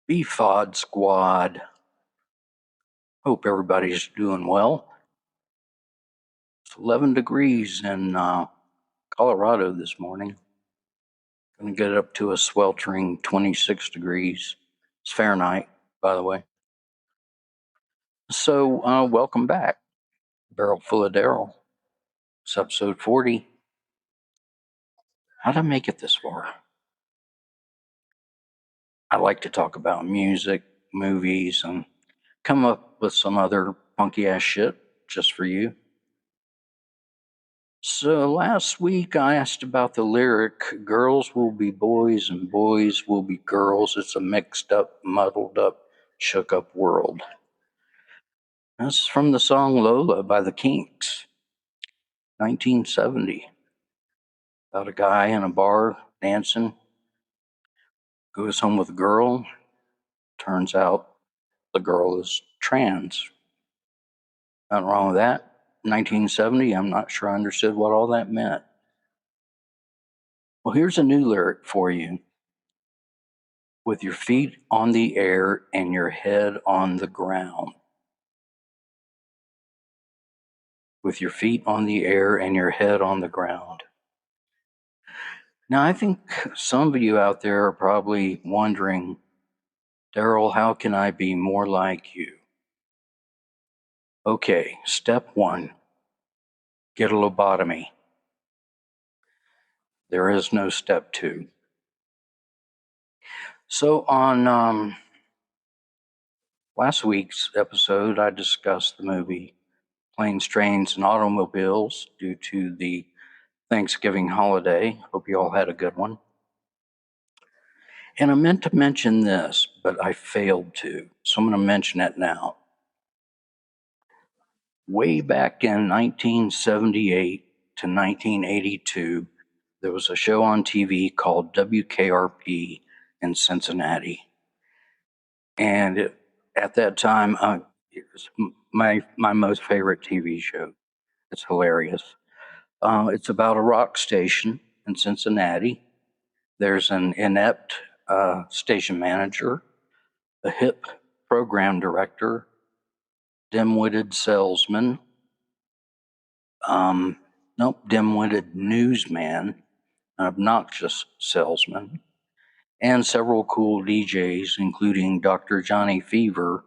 BFOD squad. Hope everybody's doing well. It's 11 degrees in Colorado this morning. Going to get up to a sweltering 26 degrees. It's Fahrenheit, by the way. So, welcome back. Barrel Full of Daryl. It's episode 40. How'd I make it this far? I like to talk about music, movies, and come up with some other funky ass shit just for you. So last week I asked about the lyric, girls will be boys and boys will be girls. It's a mixed up, muddled up, shook up world. That's from the song Lola by the Kinks, 1970. About a guy in a bar dancing, goes home with a girl. Turns out the girl is trans. Nothing wrong with that. 1970, I'm not sure I understood what all that meant. Well, here's a new lyric for you. With your feet on the air and your head on the ground. With your feet on the air and your head on the ground. Now, I think some of you out there are probably wondering, Daryl, how can I be more like you? Okay, step one, get a lobotomy. There is no step two. So on last week's episode, I discussed the movie Planes, Trains, and Automobiles due to the Thanksgiving holiday. Hope you all had a good one. And I meant to mention this, but I failed to. So I'm going to mention it now. Way back in 1978 to 1982, there was a show on TV called WKRP in Cincinnati. And at that time, it was my most favorite TV show. It's hilarious. It's about a rock station in Cincinnati. There's an inept station manager, a hip program director, dim-witted salesman, dim-witted newsman, an obnoxious salesman, and several cool DJs, including Dr. Johnny Fever,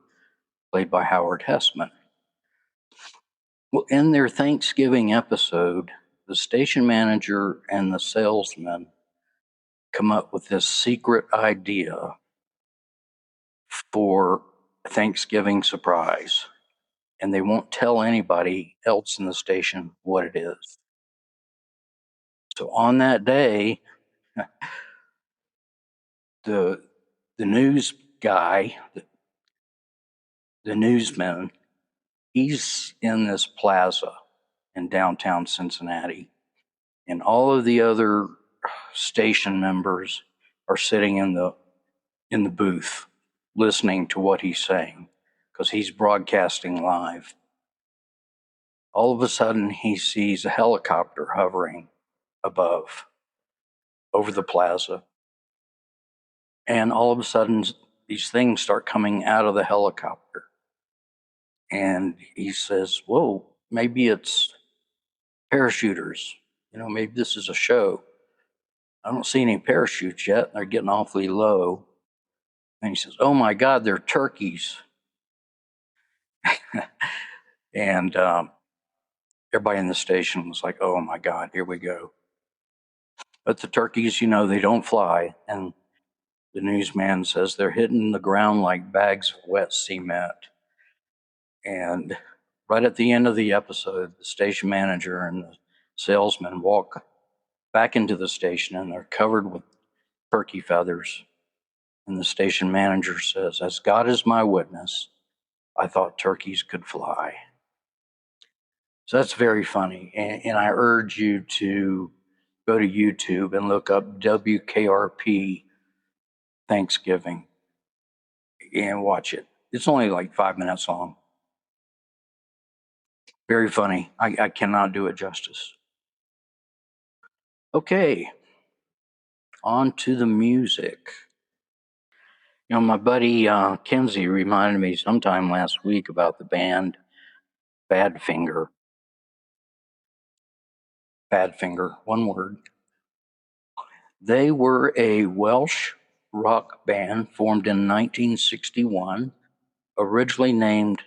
played by Howard Hessman. Well, in their Thanksgiving episode, the station manager and the salesman come up with this secret idea for a Thanksgiving surprise, and they won't tell anybody else in the station what it is. So on that day, the news guy, the newsman, he's in this plaza in downtown Cincinnati, and all of the other station members are sitting in the booth listening to what he's saying because he's broadcasting live. All of a sudden, he sees a helicopter hovering above over the plaza. And all of a sudden, these things start coming out of the helicopter. And he says, whoa, maybe it's parachuters. Maybe this is a show. I don't see any parachutes yet. They're getting awfully low. And he says, oh my God, they're turkeys. And everybody in the station was like, oh my God, here we go. But the turkeys, they don't fly. And the newsman says they're hitting the ground like bags of wet cement. And right at the end of the episode, the station manager and the salesman walk back into the station, and they're covered with turkey feathers. And the station manager says, as God is my witness, I thought turkeys could fly. So that's very funny. And I urge you to go to YouTube and look up WKRP Thanksgiving and watch it. It's only like 5 minutes long. Very funny. I cannot do it justice. Okay, on to the music. You know, my buddy Kinsey reminded me sometime last week about the band Badfinger. Badfinger, one word. They were a Welsh rock band formed in 1961, originally named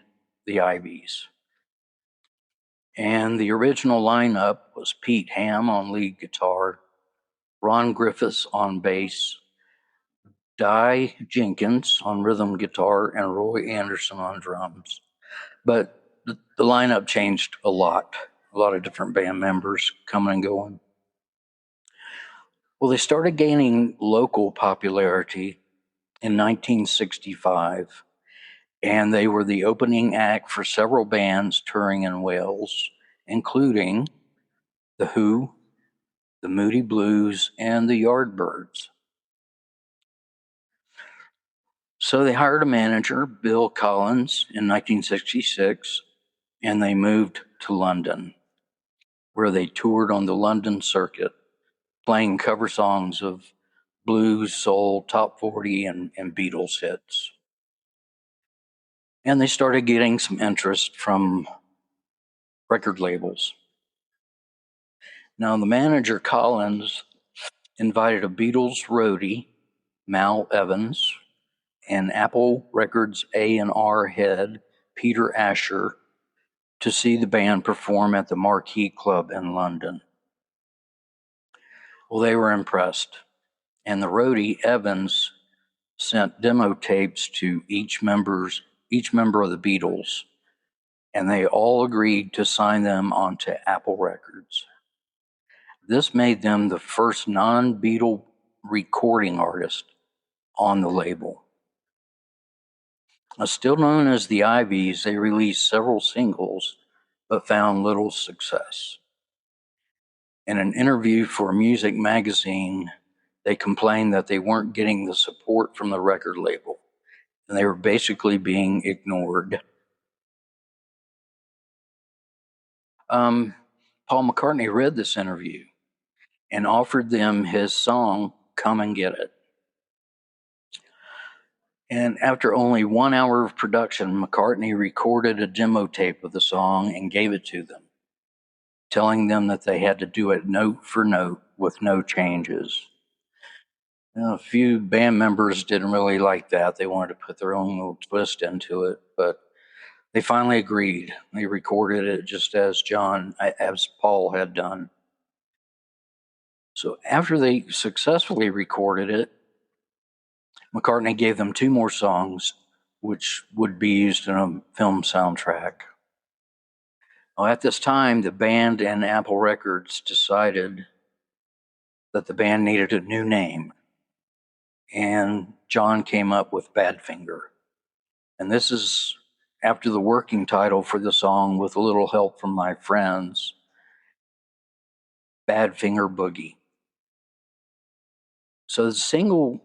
the Ivies. And the original lineup was Pete Ham on lead guitar, Ron Griffiths on bass, Di Jenkins on rhythm guitar, and Roy Anderson on drums. But the lineup changed a lot of different band members coming and going. Well, they started gaining local popularity in 1965, and they were the opening act for several bands touring in Wales, including The Who, the Moody Blues, and the Yardbirds. So they hired a manager, Bill Collins, in 1966, and they moved to London, where they toured on the London circuit, playing cover songs of blues, soul, top 40, and Beatles hits. And they started getting some interest from record labels. Now, the manager, Collins, invited a Beatles roadie, Mal Evans, and Apple Records A&R head, Peter Asher, to see the band perform at the Marquee Club in London. Well, they were impressed, and the roadie, Evans, sent demo tapes to each member of the Beatles, and they all agreed to sign them onto Apple Records. This made them the first non-Beatle recording artist on the label. Still known as the Ivies, they released several singles, but found little success. In an interview for Music Magazine, they complained that they weren't getting the support from the record label, and they were basically being ignored. Paul McCartney read this interview and offered them his song, Come and Get It. And after only 1 hour of production, McCartney recorded a demo tape of the song and gave it to them, telling them that they had to do it note for note with no changes. A few band members didn't really like that. They wanted to put their own little twist into it, but they finally agreed. They recorded it just as Paul had done. So after they successfully recorded it, McCartney gave them 2 more songs, which would be used in a film soundtrack. Now, at this time, the band and Apple Records decided that the band needed a new name, and John came up with Badfinger. And this is after the working title for the song, with a little help from my friends, Badfinger Boogie. So the single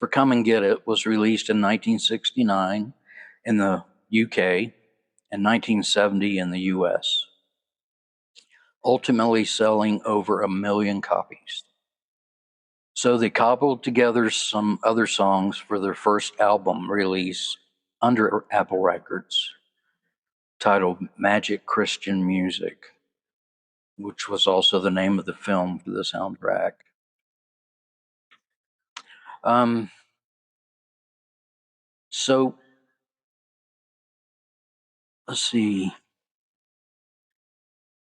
for Come and Get It was released in 1969 in the UK and 1970 in the US, ultimately selling over 1 million copies. So they cobbled together some other songs for their first album release under Apple Records, titled Magic Christian Music, which was also the name of the film for the soundtrack. So let's see.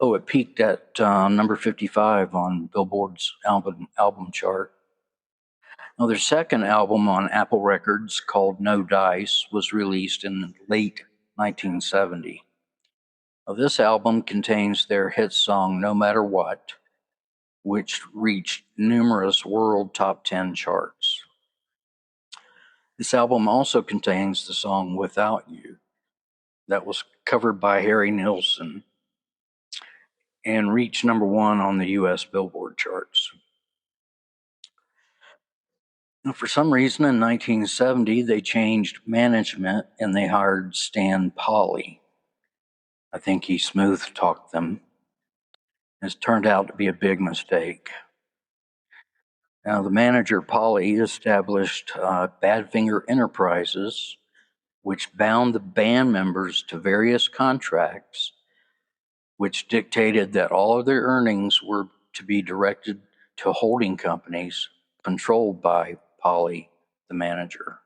Oh, it peaked at number 55 on Billboard's album chart. Now, their second album on Apple Records, called No Dice, was released in late 1970. Now, this album contains their hit song No Matter What, which reached numerous world top 10 charts. This album also contains the song Without You, that was covered by Harry Nilsson and reached number 1 on the US Billboard charts. Now, for some reason in 1970, they changed management and they hired Stan Polly. I think he smooth talked them. It's turned out to be a big mistake. Now, the manager, Polly, established Badfinger Enterprises, which bound the band members to various contracts, which dictated that all of their earnings were to be directed to holding companies controlled by Polly, the manager.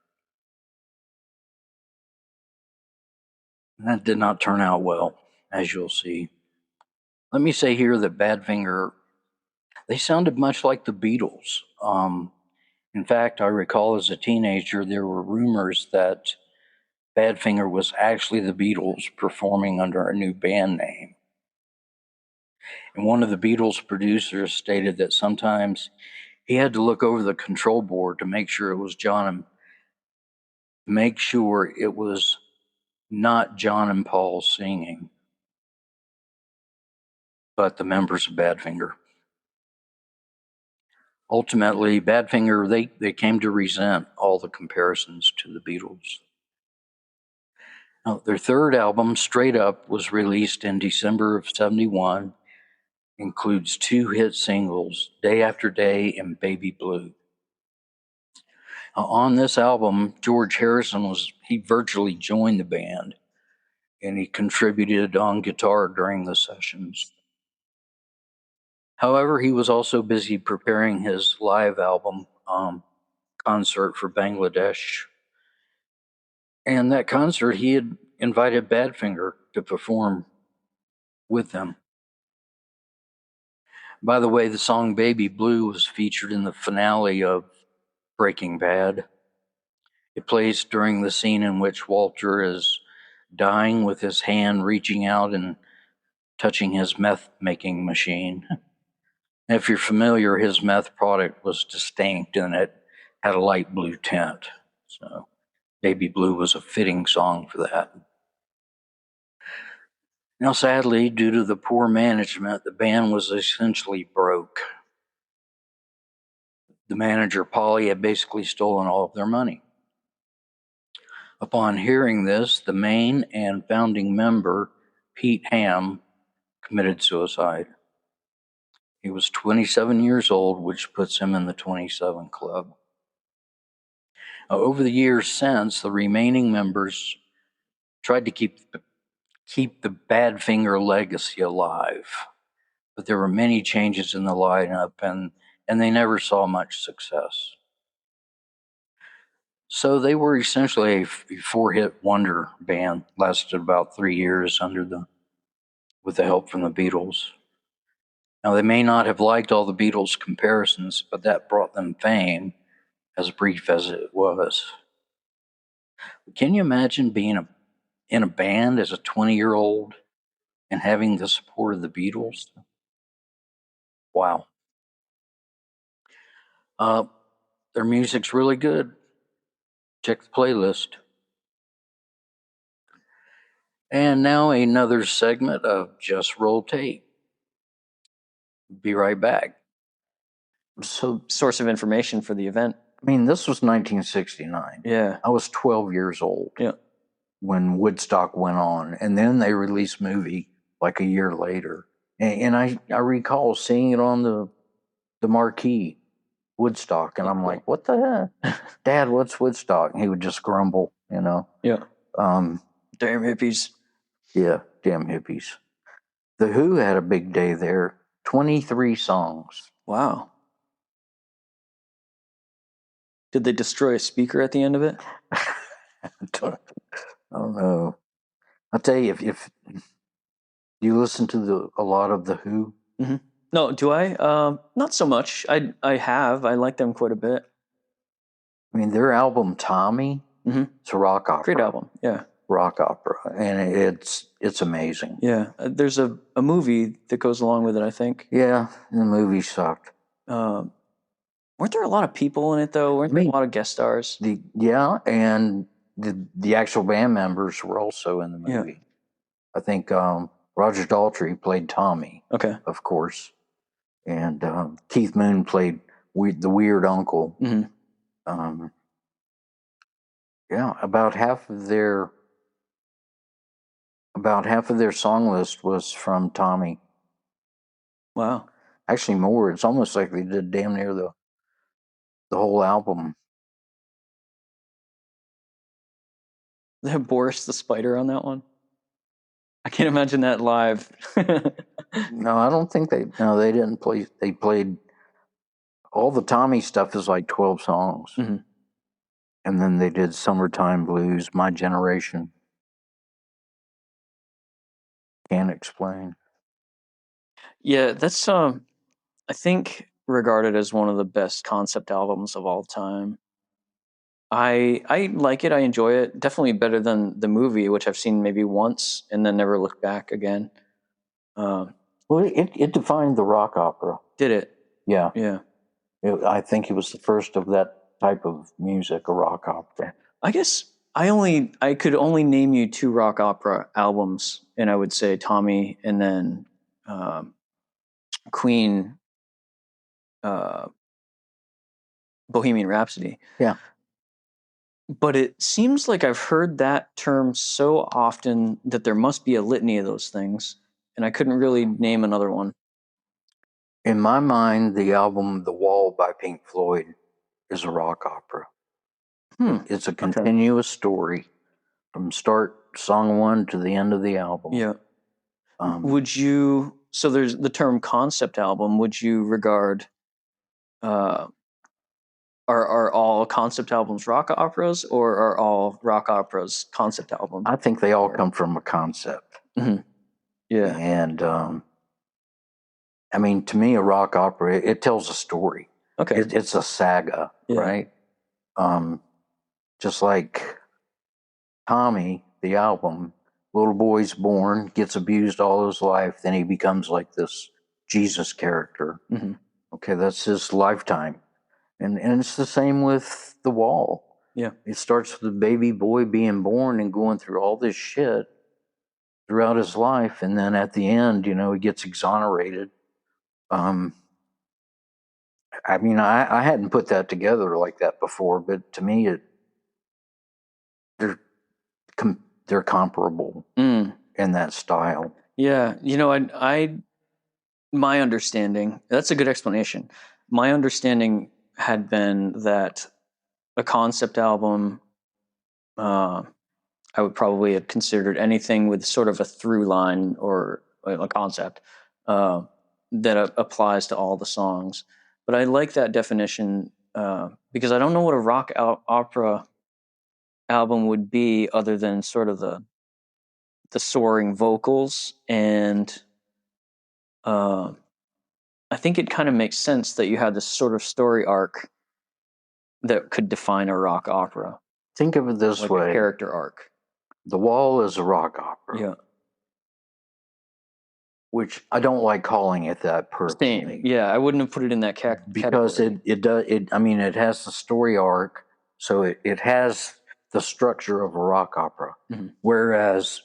And that did not turn out well, as you'll see. Let me say here that Badfinger, they sounded much like the Beatles. In fact, I recall as a teenager, there were rumors that Badfinger was actually the Beatles performing under a new band name. And one of the Beatles producers stated that sometimes he had to look over the control board to make sure it was not John and Paul singing, but the members of Badfinger. Ultimately, Badfinger, they came to resent all the comparisons to the Beatles. Now, their third album, Straight Up, was released in December of '71, includes 2 hit singles, Day After Day and Baby Blue. On this album, George Harrison he virtually joined the band, and he contributed on guitar during the sessions. However, he was also busy preparing his live album concert for Bangladesh. And that concert, he had invited Badfinger to perform with them. By the way, the song Baby Blue was featured in the finale of Breaking Bad. It plays during the scene in which Walter is dying with his hand reaching out and touching his meth-making machine. If you're familiar, his meth product was distinct and it had a light blue tint. So Baby Blue was a fitting song for that. Now, sadly, due to the poor management, the band was essentially broke. The manager, Polly, had basically stolen all of their money. Upon hearing this, the main and founding member, Pete Ham, committed suicide. He was 27 years old, which puts him in the 27 Club. Over the years since, the remaining members tried to keep the Badfinger legacy alive, but there were many changes in the lineup, and they never saw much success. So they were essentially a 4-hit wonder band, lasted about 3 years with the help from the Beatles. Now, they may not have liked all the Beatles comparisons, but that brought them fame, as brief as it was. Can you imagine being in a band as a 20-year-old and having the support of the Beatles? Wow. Their music's really good. Check the playlist. And now another segment of Just Roll Tape. Be right back. So, source of information for the event. I mean, this was 1969. Yeah. I was 12 years old. Yeah. When Woodstock went on, and then they released movie like a year later. And I recall seeing it on the marquee, Woodstock, and I'm like, what the heck? Dad, what's Woodstock? And he would just grumble, you know. Yeah. Damn hippies. Yeah, damn hippies. The Who had a big day there. 23 songs. Wow. Did they destroy a speaker at the end of it? I don't know. I'll tell you, if you listen to a lot of The Who. Mm-hmm. No, do I? Not so much. I have. I like them quite a bit. I mean, their album Tommy, it's a rock opera. Great album, yeah. Rock opera, and it's amazing. Yeah, there's a movie that goes along with it, I think. Yeah, the movie sucked. Weren't there a lot of people in it, though? Weren't there a lot of guest stars? And the actual band members were also in the movie. Yeah. I think Roger Daltrey played Tommy. Okay. Of course. And Keith Moon played the weird uncle. Mm-hmm. Yeah, about half of their song list was from Tommy. Wow. Actually, more. It's almost like they did damn near the the whole album. They have Boris the Spider on that one. I can't imagine that live. No, I don't think they. No, they didn't play. They played all the Tommy stuff is like 12 songs, Mhm. and then they did "Summertime Blues," "My Generation." Can't explain. Yeah, that's I think regarded as one of the best concept albums of all time. I like it. I enjoy it. Definitely better than the movie, which I've seen maybe once and then never looked back again. Well, it defined the rock opera. Did it? Yeah, Yeah. I think it was the first of that type of music, a rock opera. I guess I could only name you two rock opera albums, and I would say Tommy and then Queen, uh, Bohemian Rhapsody. Yeah. But it seems like I've heard that term so often that there must be a litany of those things, and I couldn't really name another one. In my mind, the album "The Wall" by Pink Floyd is a rock opera. It's a continuous story from song one to the end of the album. Yeah. Would you? So there's the term concept album. Would you regard? Are all concept albums rock operas, or are all rock operas concept albums? I think they all come from a concept. Mm-hmm. Yeah. And I mean, to me, a rock opera, it tells a story. Okay. It's a saga, right? Just like Tommy, the album, little boy's born, gets abused all his life, then he becomes like this Jesus character. Mm-hmm. Okay, that's his lifetime. And it's the same with The Wall. Yeah. It starts with the baby boy being born and going through all this shit throughout his life, and then at the end, he gets exonerated. I mean, I hadn't put that together like that before, but to me, they're comparable in that style. Yeah, my understanding, that's a good explanation. My understanding had been that a concept album, I would probably have considered anything with sort of a through line or a concept that applies to all the songs. But I like that definition because I don't know what a rock opera album would be other than sort of the soaring vocals, and I think it kind of makes sense that you had this sort of story arc that could define a rock opera. Think of it this like way: a character arc. The Wall is a rock opera. Yeah. Which I don't like calling it that personally. Same. Yeah, I wouldn't have put it in that category. Because it does. I mean, it has the story arc, so it has the structure of a rock opera. Mm-hmm. Whereas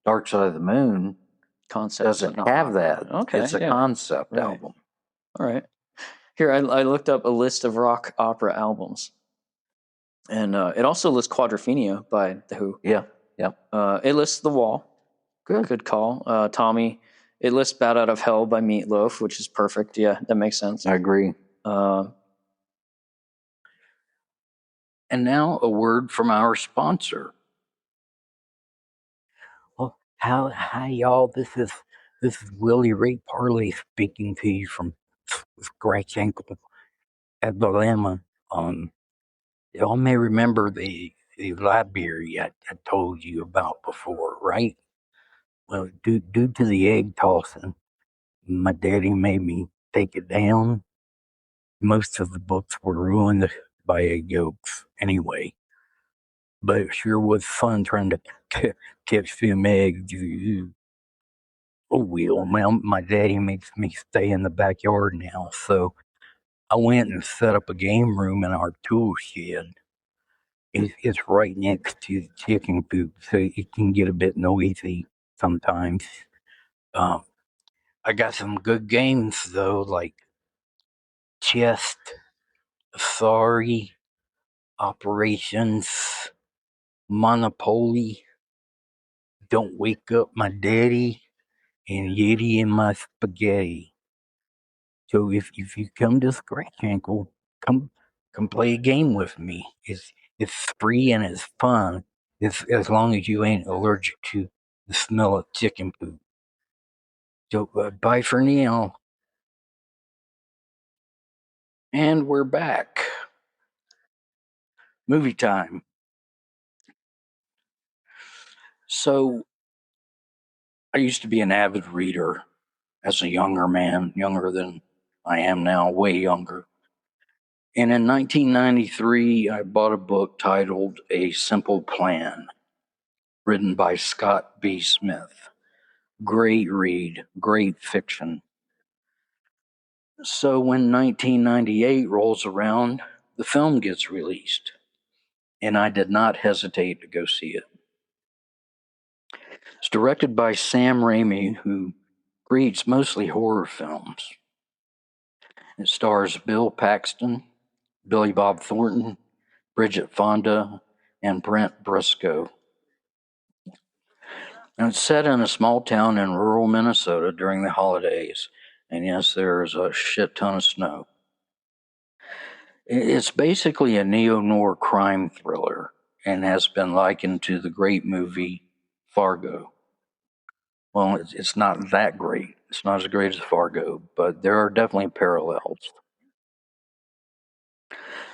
Dark Side of the Moon concept doesn't have that. Okay, it's a concept album. All right. Here, I looked up a list of rock opera albums, and it also lists Quadrophenia by The Who. Yeah. It lists The Wall. Good call. Tommy. It lists Bat Out of Hell by Meatloaf, which is perfect. Yeah, that makes sense. I agree. And now a word from our sponsor. Well, hi y'all. This is Willie Ray Parley speaking to you from Scratch Ankle at Dilemma. Y'all may remember the library I told you about before, right? Well, due to the egg tossing, my daddy made me take it down. Most of the books were ruined by egg yolks anyway. But it sure was fun trying to catch them eggs. Oh, well, my daddy makes me stay in the backyard now, so I went and set up a game room in our tool shed. It's right next to the chicken coop, so it can get a bit noisy sometimes. I got some good games, though, like Chest, Sorry, Operations, Monopoly, Don't Wake Up My Daddy, and Yeti in My Spaghetti. So if you come to Scratch Ankle, come come play a game with me. It's free and it's fun, as long as you ain't allergic to the smell of chicken poop. So bye for now. And we're back. Movie time. So I used to be an avid reader as a younger man, younger than I am now, way younger. And in 1993, I bought a book titled A Simple Plan, written by Scott B. Smith. Great read, great fiction. So when 1998 rolls around, the film gets released, and I did not hesitate to go see it. It's directed by Sam Raimi, who creates mostly horror films. It stars Bill Paxton, Billy Bob Thornton, Bridget Fonda, and Brent Briscoe. And it's set in a small town in rural Minnesota during the holidays. And yes, there's a shit ton of snow. It's basically a neo-noir crime thriller and has been likened to the great movie Fargo. Well, it's not that great. It's not as great as Fargo, but there are definitely parallels.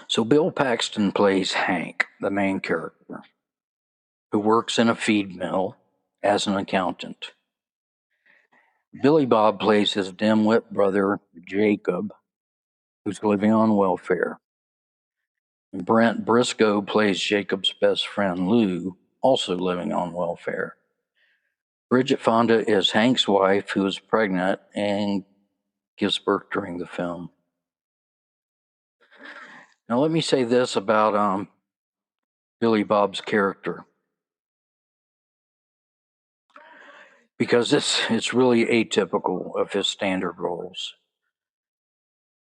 So Bill Paxton plays Hank, the main character, who works in a feed mill as an accountant. Billy Bob plays his dim-wit brother, Jacob, who's living on welfare. And Brent Briscoe plays Jacob's best friend, Lou, also living on welfare. Bridget Fonda is Hank's wife, who is pregnant and gives birth during the film. Now, let me say this about Billy Bob's character, because it's really atypical of his standard roles.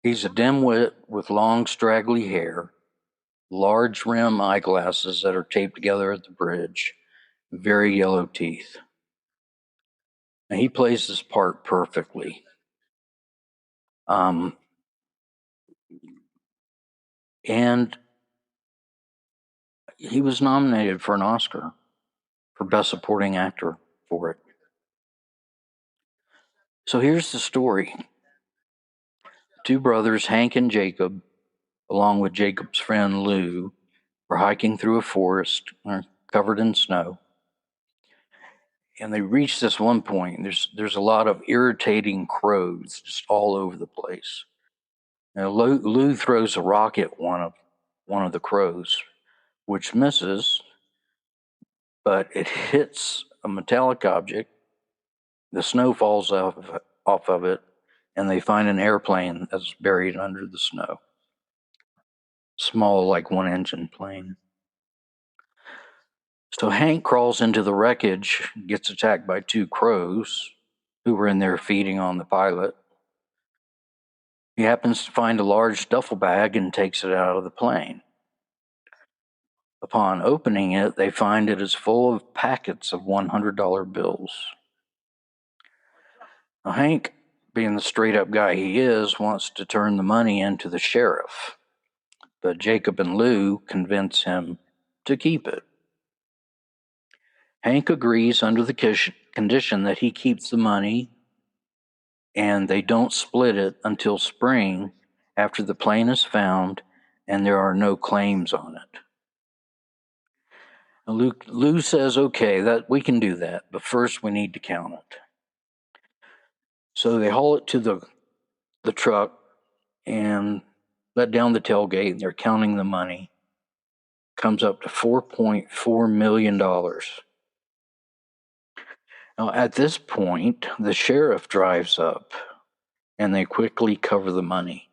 He's a dimwit with long, straggly hair, large rim eyeglasses that are taped together at the bridge, very yellow teeth. And he plays this part perfectly. And he was nominated for an Oscar for Best Supporting Actor for it. So here's the story. Two brothers, Hank and Jacob, along with Jacob's friend Lou, were hiking through a forest covered in snow. And they reach this one point. There's a lot of irritating crows just all over the place. Now, Lou throws a rock at one of the crows, which misses, but it hits a metallic object. The snow falls off of it, and they find an airplane that's buried under the snow. Small, like one-engine plane. So Hank crawls into the wreckage, gets attacked by two crows who were in there feeding on the pilot. He happens to find a large duffel bag and takes it out of the plane. Upon opening it, they find it is full of packets of $100 bills. Now, Hank, being the straight-up guy he is, wants to turn the money into the sheriff, but Jacob and Lou convince him to keep it. Hank agrees under the condition that he keeps the money and they don't split it until spring after the plane is found and there are no claims on it. Lou says, okay, that we can do that, but first we need to count it. So they haul it to the truck and let down the tailgate, and they're counting the money. Comes up to $4.4 million. Now, at this point, the sheriff drives up, and they quickly cover the money.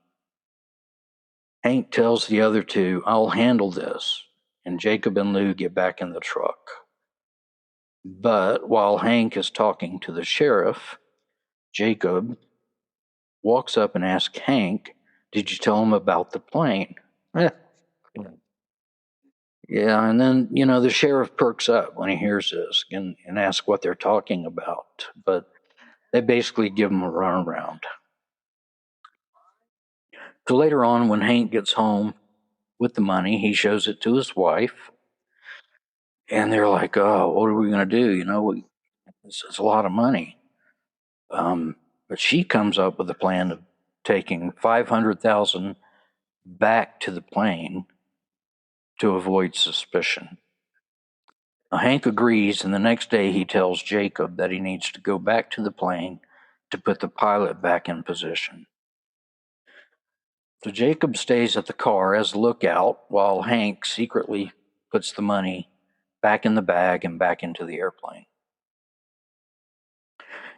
Hank tells the other two, I'll handle this, and Jacob and Lou get back in the truck. But while Hank is talking to the sheriff, Jacob walks up and asks Hank, did you tell him about the plane? Yeah, and then, the sheriff perks up when he hears this and asks what they're talking about. But they basically give him a runaround. So later on, when Hank gets home, with the money. He shows it to his wife, and they're like, "Oh, what are we going to do? This is a lot of money." But she comes up with a plan of taking 500,000 back to the plane to avoid suspicion. Now, Hank agrees, and the next day he tells Jacob that he needs to go back to the plane to put the pilot back in position. So Jacob stays at the car as a lookout while Hank secretly puts the money back in the bag and back into the airplane.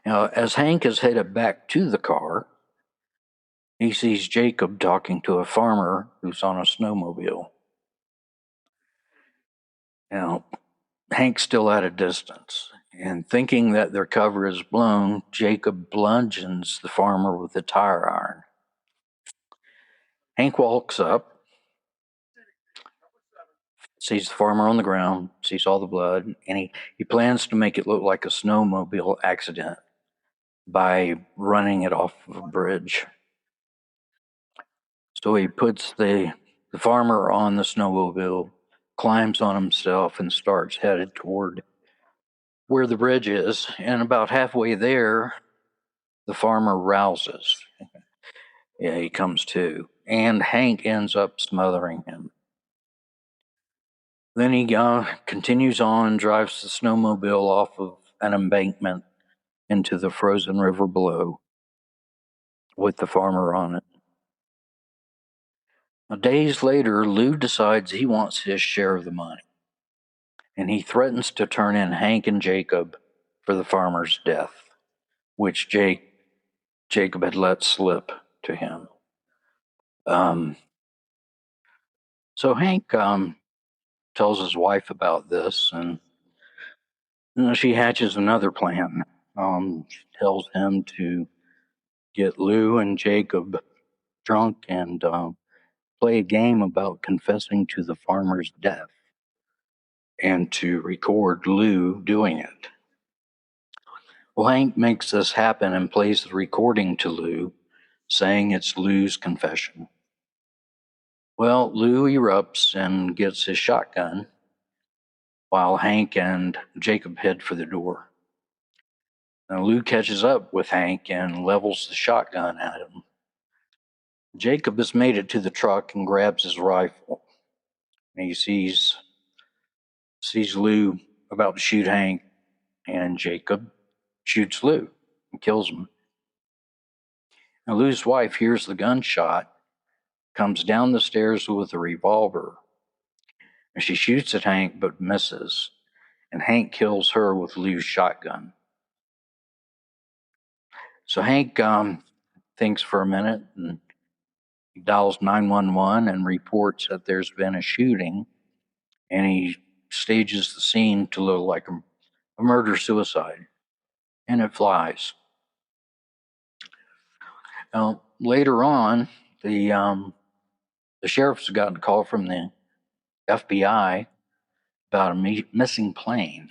Now, as Hank is headed back to the car, he sees Jacob talking to a farmer who's on a snowmobile. Now, Hank's still at a distance, and thinking that their cover is blown, Jacob bludgeons the farmer with a tire iron. Hank walks up, sees the farmer on the ground, sees all the blood, and he plans to make it look like a snowmobile accident by running it off of a bridge. So he puts the farmer on the snowmobile, climbs on himself, and starts headed toward where the bridge is. And about halfway there, the farmer rouses. Yeah, he comes to, and Hank ends up smothering him. Then he continues on, drives the snowmobile off of an embankment into the frozen river below with the farmer on it. Now, days later, Lou decides he wants his share of the money, and he threatens to turn in Hank and Jacob for the farmer's death, which Jacob had let slip to him. So Hank tells his wife about this, and she hatches another plan. She tells him to get Lou and Jacob drunk and play a game about confessing to the farmer's death and to record Lou doing it. Well, Hank makes this happen and plays the recording to Lou, saying it's Lou's confession. Well, Lou erupts and gets his shotgun while Hank and Jacob head for the door. Now, Lou catches up with Hank and levels the shotgun at him. Jacob has made it to the truck and grabs his rifle. And he sees Lou about to shoot Hank, and Jacob shoots Lou and kills him. Now, Lou's wife hears the gunshot, comes down the stairs with a revolver, and she shoots at Hank but misses, and Hank kills her with Lou's shotgun. So Hank thinks for a minute, and he dials 911 and reports that there's been a shooting, and he stages the scene to look like a murder-suicide, and it flies. Now, later on, the sheriff's gotten a call from the FBI about a missing plane,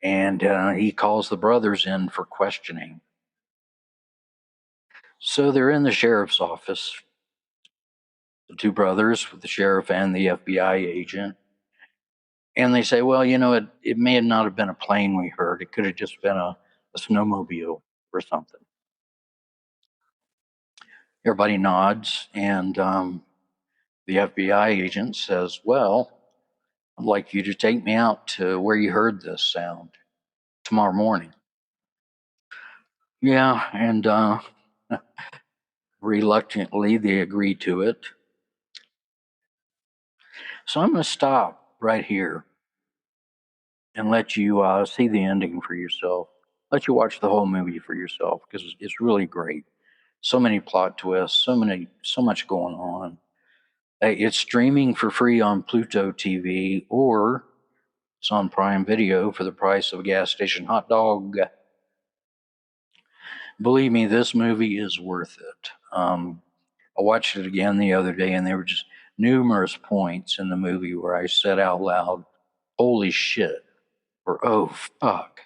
and he calls the brothers in for questioning. So they're in the sheriff's office, the two brothers with the sheriff and the FBI agent, and they say, well, it may not have been a plane we heard. It could have just been a snowmobile or something. Everybody nods, and the FBI agent says, well, I'd like you to take me out to where you heard this sound tomorrow morning. Yeah, and reluctantly, they agree to it. So I'm going to stop right here and let you see the ending for yourself. Let you watch the whole movie for yourself, because it's really great. So many plot twists, so much going on. It's streaming for free on Pluto TV, or it's on Prime Video for the price of a gas station hot dog. Believe me, this movie is worth it. I watched it again the other day, and there were just numerous points in the movie where I said out loud, holy shit, or oh, fuck.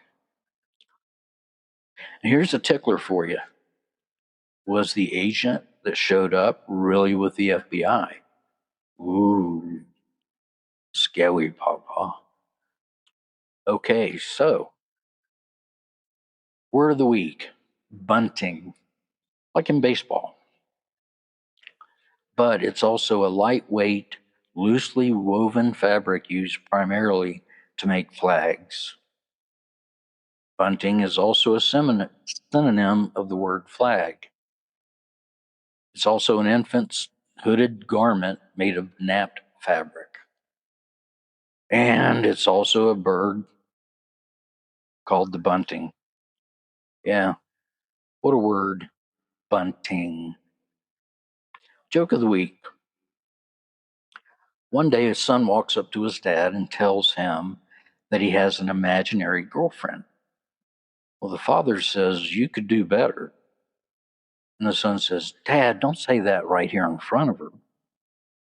And here's a tickler for you. Was the agent that showed up really with the FBI? Ooh, scary, Papa. Okay, so word of the week, bunting, like in baseball. But it's also a lightweight, loosely woven fabric used primarily to make flags. Bunting is also a synonym of the word flag. It's also an infant's hooded garment made of napped fabric. And it's also a bird called the bunting. Yeah, what a word, bunting. Joke of the week. One day, his son walks up to his dad and tells him that he has an imaginary girlfriend. Well, the father says, "You could do better." And the son says, "Dad, don't say that right here in front of her."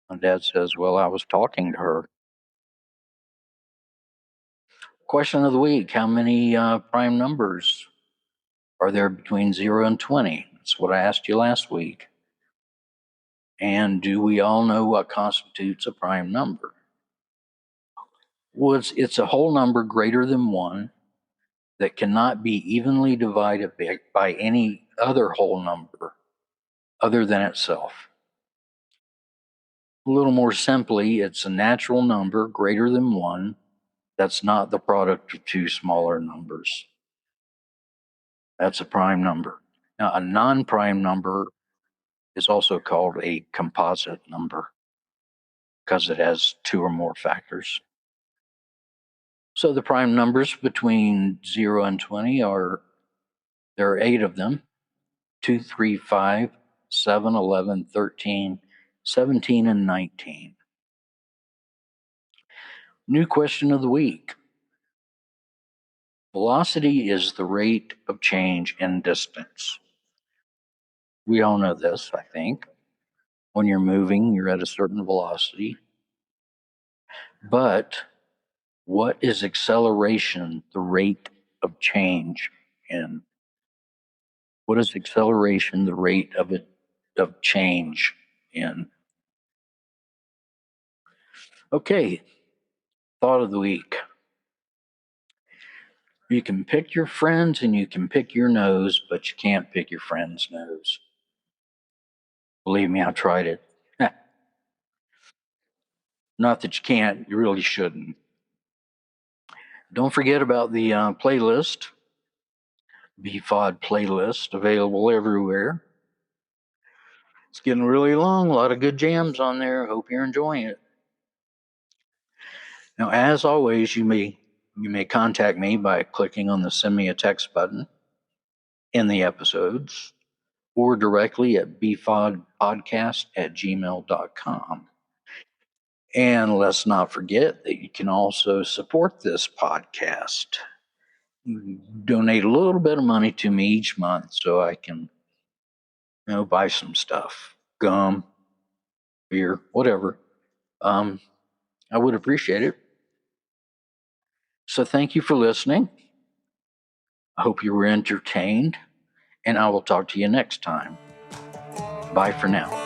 And dad says, "Well, I was talking to her." Question of the week. How many prime numbers are there between 0 and 20? That's what I asked you last week. And do we all know what constitutes a prime number? Well, it's a whole number greater than 1 that cannot be evenly divided by any other whole number other than itself. A little more simply, it's a natural number greater than 1 that's not the product of 2 smaller numbers. That's a prime number. Now, a non-prime number is also called a composite number because it has 2 or more factors. So the prime numbers between 0 and 20 there are 8 of them: 2, 3, 5, 7, 11, 13, 17, and 19. New question of the week. Velocity is the rate of change in distance. We all know this, I think. When you're moving, you're at a certain velocity. But what is acceleration, the rate of change in? What is acceleration, the rate of change in? Okay, thought of the week. You can pick your friends and you can pick your nose, but you can't pick your friend's nose. Believe me, I tried it. Not that you can't, you really shouldn't. Don't forget about the playlist, BFOD playlist, available everywhere. It's getting really long, a lot of good jams on there. Hope you're enjoying it. Now, as always, you may contact me by clicking on the send me a text button in the episodes or directly at bfodpodcast@gmail.com. And let's not forget that you can also support this podcast. Donate a little bit of money to me each month so I can, buy some stuff, gum, beer, whatever. I would appreciate it. So thank you for listening. I hope you were entertained, and I will talk to you next time. Bye for now.